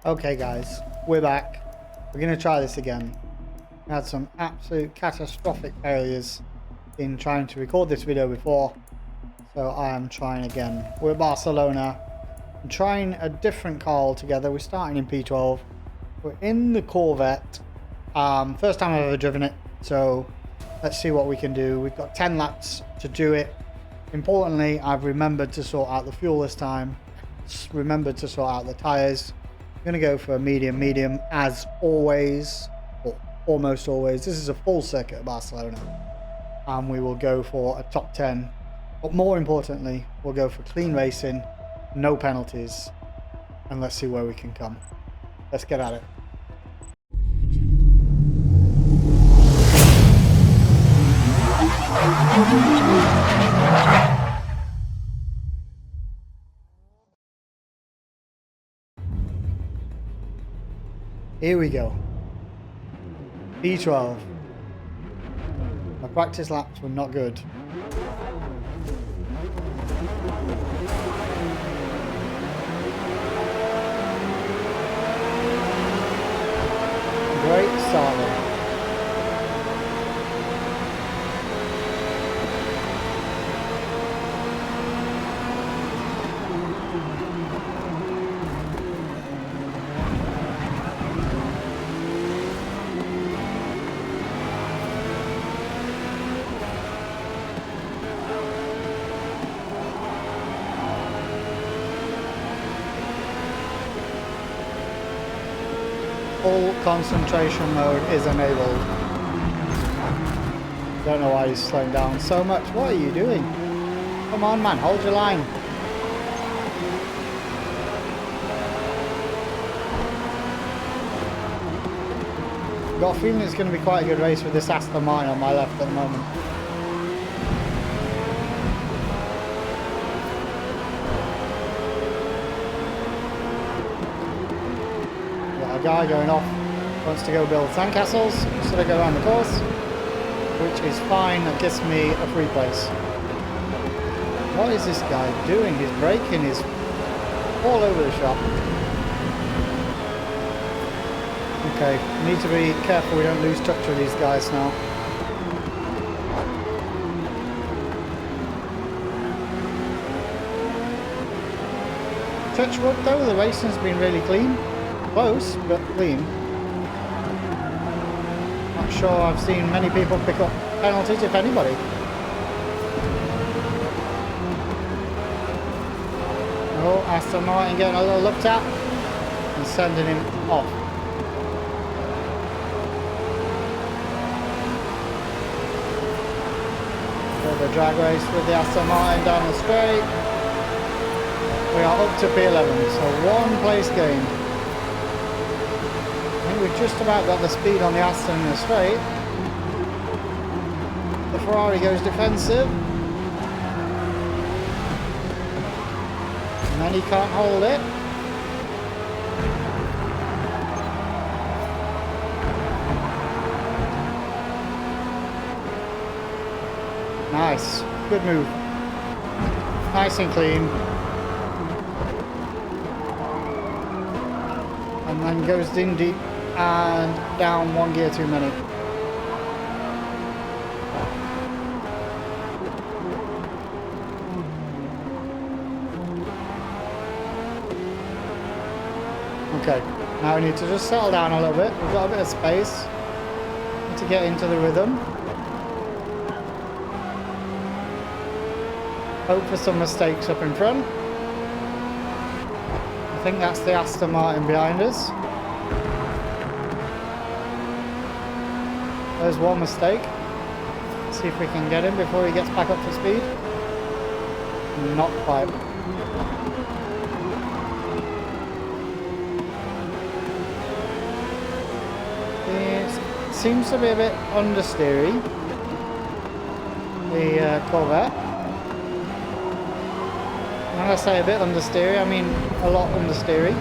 Okay guys, we're back. We're going to try this again. We had some absolute catastrophic failures in trying to record this video before, so I am trying again. We're at Barcelona. I'm trying a different car altogether. We're starting in P12. We're in the Corvette. First time I've ever driven it, so let's see what we can do. We've got 10 laps to do it. Importantly, I've remembered to sort out the fuel this time. Remembered to sort out the tyres. I'm going to go for a medium as always, or almost always. This is a full circuit at Barcelona, and we will go for a top 10. But more importantly, we'll go for clean racing, no penalties, and let's see where we can come. Let's get at it. Here we go. P12. My practice laps were not good. Great start there. Full concentration mode is enabled. Don't know why he's slowing down so much. What are you doing? Come on, man, hold your line. Got a feeling it's going to be quite a good race with this Aston Martin on my left at the moment. Guy going off wants to go build sandcastles instead of go around the course, which is fine. That gives me a free place. What is this guy doing? His braking is all over the shop. Okay, need to be careful we don't lose touch with these guys now. Touch wood though, the racing's been really clean. Close, but clean. Not sure I've seen many people pick up penalties, if anybody. Oh, Aston Martin getting a little looked at and sending him off. So the drag race with the Aston Martin down the straight. We are up to P11, so one place gained. We've just about got the speed on the Aston in the straight. The Ferrari goes defensive. And then he can't hold it. Nice. Good move. Nice and clean. And then goes in deep. And down one gear too many. Okay, now we need to just settle down a little bit. We've got a bit of space to get into the rhythm. Hope for some mistakes up in front. I think that's the Aston Martin behind us. There's one mistake. See if we can get him before he gets back up to speed. Not quite. It seems to be a bit understeery, the Corvette. When I say a bit understeery, I mean a lot understeery.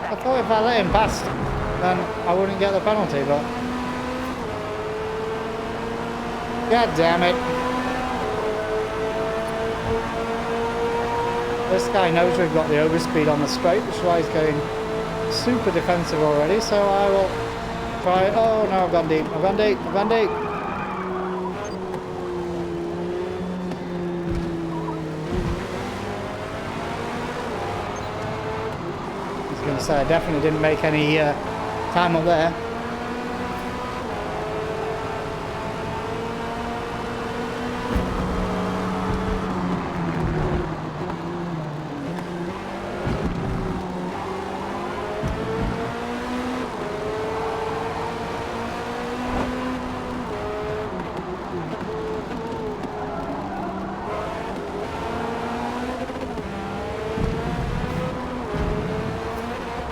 I thought if I let him past, then I wouldn't get the penalty, but God damn it. This guy knows we've got the overspeed on the straight, which is why he's going super defensive already, so I will try. Oh no, I've gone deep. I've gone deep. I've gone deep. I was going to say, I definitely didn't make any time up there.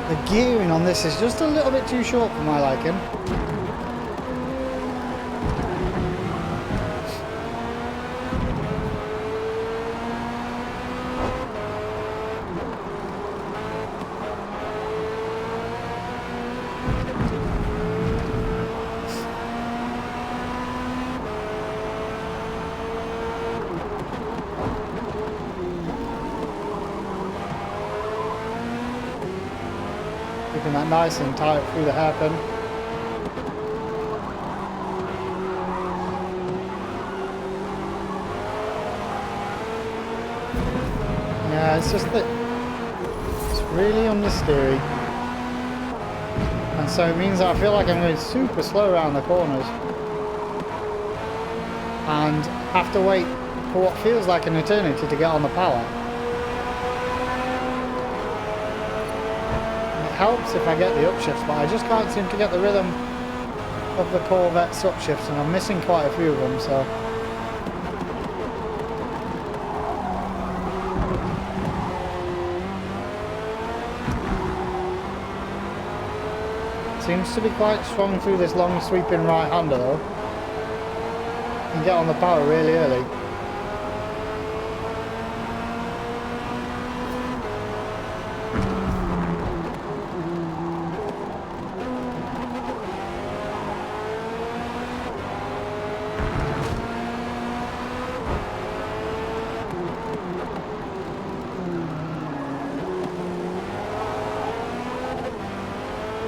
The gearing on this is just a little bit too short for my liking. Keeping that nice and tight through the hairpin. Yeah, it's just that it's really understeery. And so it means that I feel like I'm going super slow around the corners. And have to wait for what feels like an eternity to get on the power. Helps if I get the upshifts, but I just can't seem to get the rhythm of the Corvette's upshifts, and I'm missing quite a few of them, so seems to be quite strong through this long sweeping right hander though, and get on the power really early.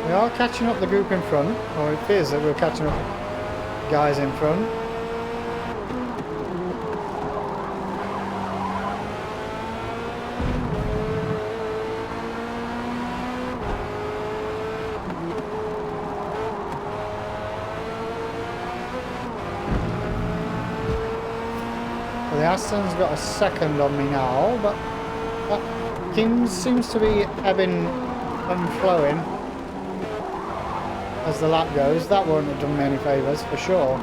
We are catching up the group in front, or it appears that we're catching up guys in front. Well, the Aston's got a second on me now, but that seems to be ebbing and flowing as the lap goes. That won't have done me any favours for sure.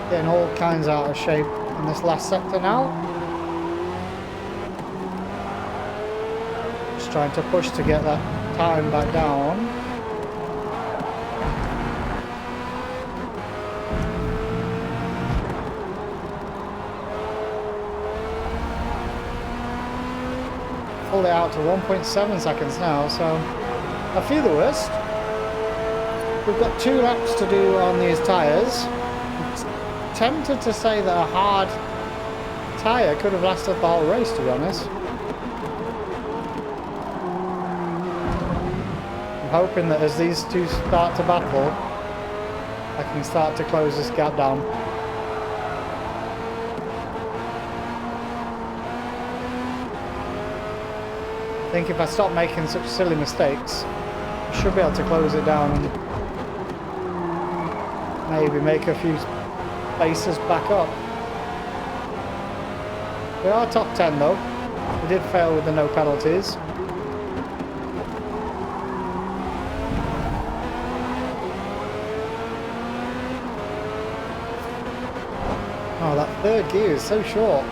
Getting all kinds out of shape in this last sector now. Just trying to push to get that time back down. Pulled it out to 1.7 seconds now, so I feel the worst. We've got 2 laps to do on these tyres. I'm tempted to say that a hard tyre could have lasted the whole race, to be honest. I'm hoping that as these two start to battle, I can start to close this gap down. I think if I stop making such silly mistakes, I should be able to close it down and maybe make a few spaces back up. We are top 10 though. We did fail with the no penalties. Oh, that third gear is so short.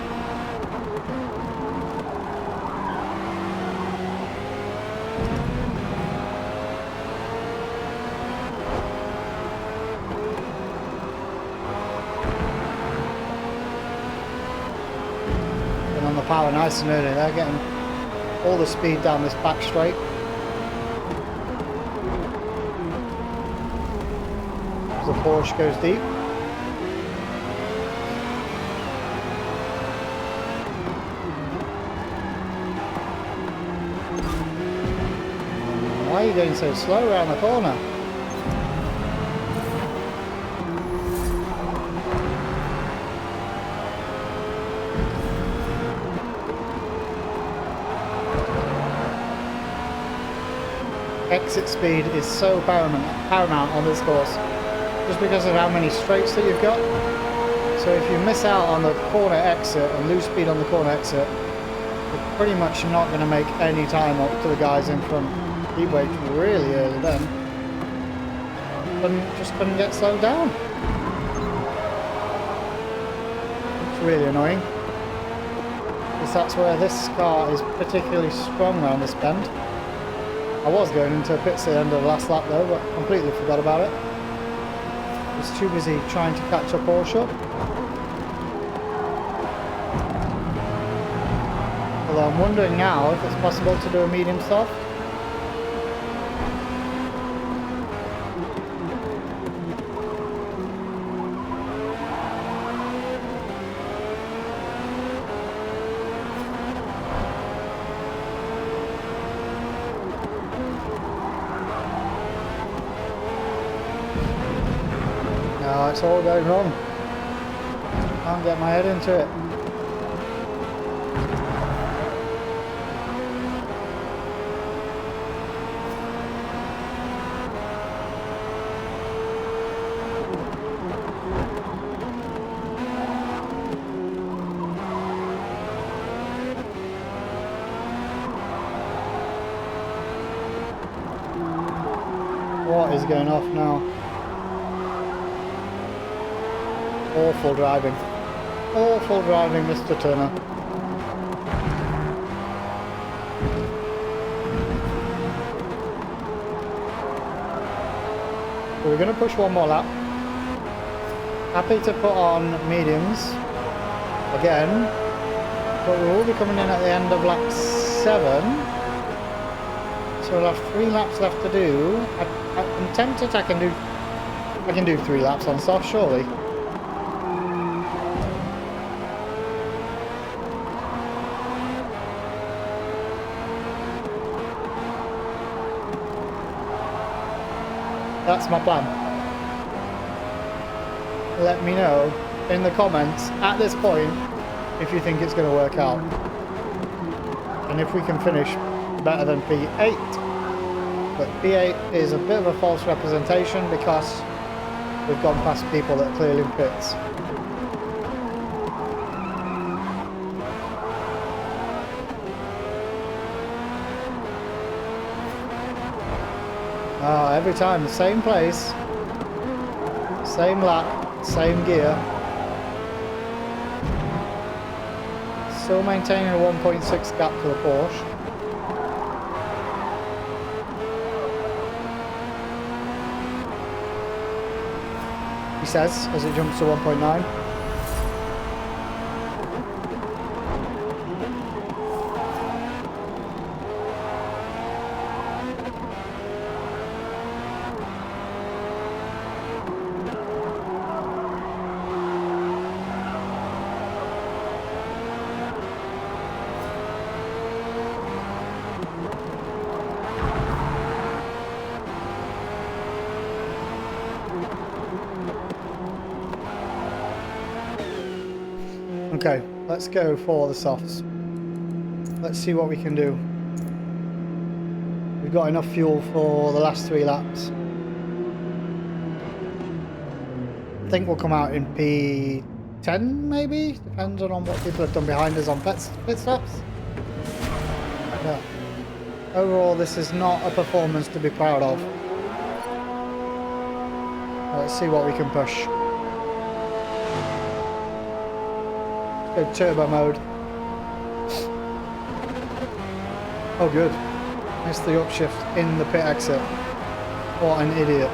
Power nice and early. They're getting all the speed down this back straight. The Porsche goes deep. Why are you going so slow around the corner? Exit speed is so paramount on this course, just because of how many straights that you've got. So if you miss out on the corner exit and lose speed on the corner exit, you're pretty much not going to make any time up to the guys in front. He braked really early then. Just couldn't get slowed down. It's really annoying. Because that's where this car is particularly strong around this bend. I was going into pits at the end of the last lap though, but completely forgot about it. I was too busy trying to catch a Porsche. Although I'm wondering now if it's possible to do a medium soft. No, it's all going wrong. Can't get my head into it. What is going off now? Awful driving. Awful driving, Mr. Turner. So we're going to push one more lap. Happy to put on mediums again, but we will be coming in at the end of lap 7. So we'll have 3 laps left to do. I'm tempted I can do 3 laps on soft, surely. That's my plan. Let me know in the comments at this point if you think it's going to work out. And if we can finish better than P8. But P8 is a bit of a false representation because we've gone past people that are clearly in pits. Every time, the same place, same lap, same gear. Still maintaining a 1.6 gap to the Porsche. He says as it jumps to 1.9. Okay, let's go for the softs. Let's see what we can do. We've got enough fuel for the last 3 laps. I think we'll come out in P10 maybe? Depends on what people have done behind us on pit stops. Yeah. Overall, this is not a performance to be proud of. Let's see what we can push. Go turbo mode. Oh good. Missed the upshift in the pit exit. What an idiot.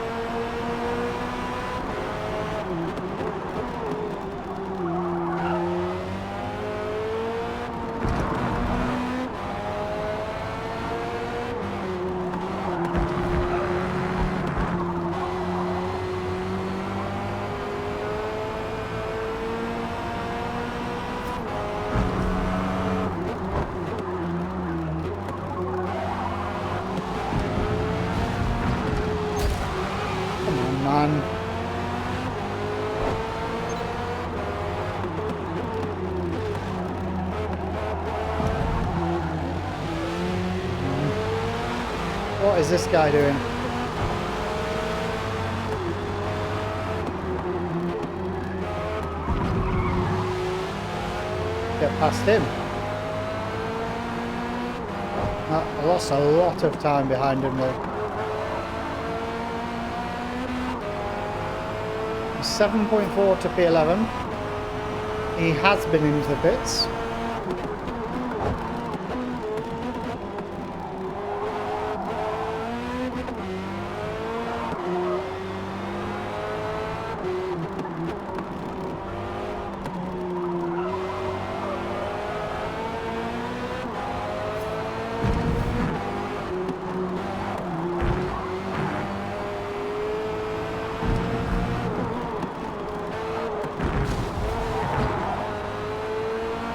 man. What is this guy doing? Get past him. I lost a lot of time behind him though. 7.4 to P11. He has been into the pits.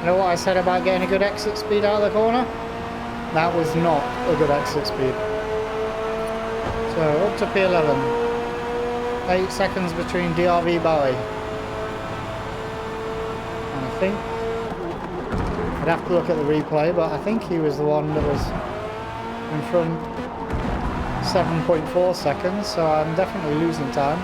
You know what I said about getting a good exit speed out of the corner? That was not a good exit speed. So up to P11. 8 seconds between DRV Bowie. And I think I'd have to look at the replay, but I think he was the one that was in front 7.4 seconds, so I'm definitely losing time.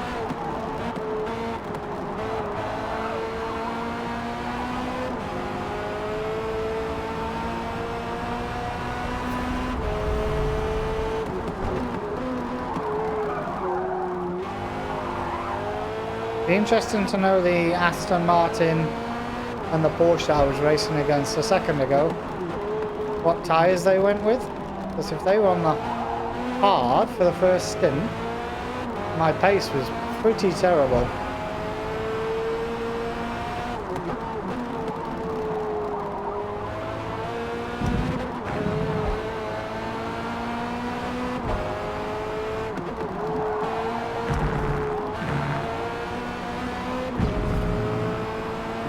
Be interesting to know the Aston Martin and the Porsche that I was racing against a second ago, what tyres they went with, because if they were on the hard for the first stint, my pace was pretty terrible.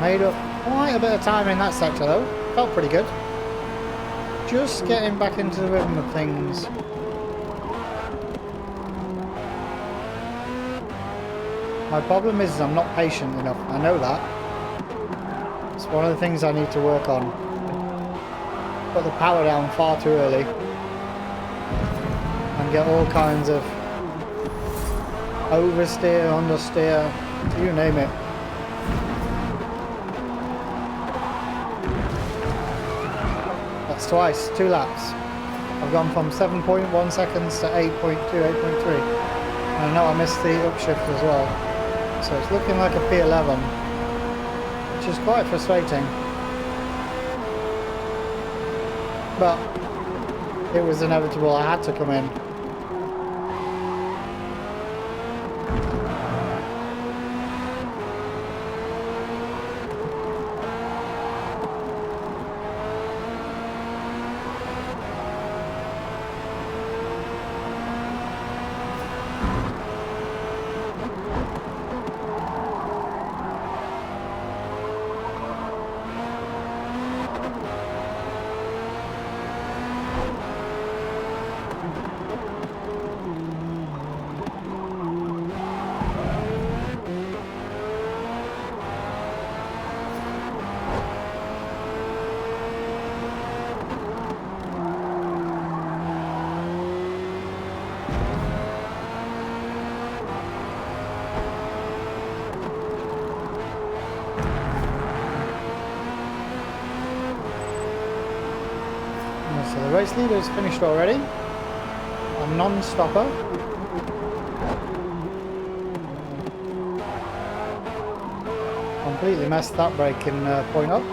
Made up quite a bit of time in that sector though, felt pretty good. Just getting back into the rhythm of things. My problem is I'm not patient enough, I know that. It's one of the things I need to work on. Put the power down far too early. And get all kinds of oversteer, understeer, you name it. Twice, 2 laps. I've gone from 7.1 seconds to 8.2, 8.3. And I know I missed the upshift as well. So it's looking like a P11, which is quite frustrating. But it was inevitable, I had to come in. So the race leader is finished already. A non-stopper. Completely messed that braking point up.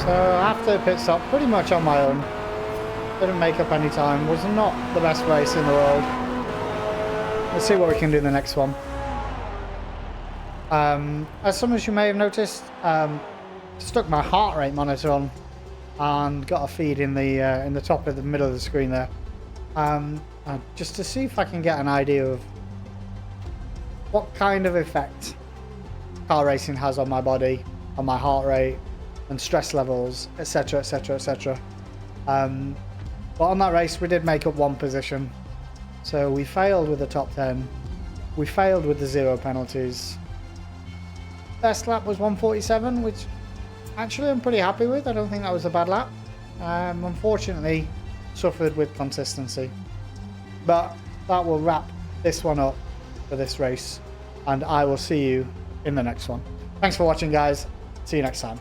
So after the pit stop, pretty much on my own. Didn't make up any time. Was not the best race in the world. Let's see what we can do in the next one. As some of you may have noticed, stuck my heart rate monitor on and got a feed in the top of the middle of the screen there. just to see if I can get an idea of what kind of effect car racing has on my body, on my heart rate, and stress levels, etc, etc, etc. But on that race, we did make up one position. So we failed with the top 10. We failed with the 0 penalties. Best lap was 147, which actually I'm pretty happy with. I don't think that was a bad lap. Unfortunately, suffered with consistency. But that will wrap this one up for this race. And I will see you in the next one. Thanks for watching, guys. See you next time.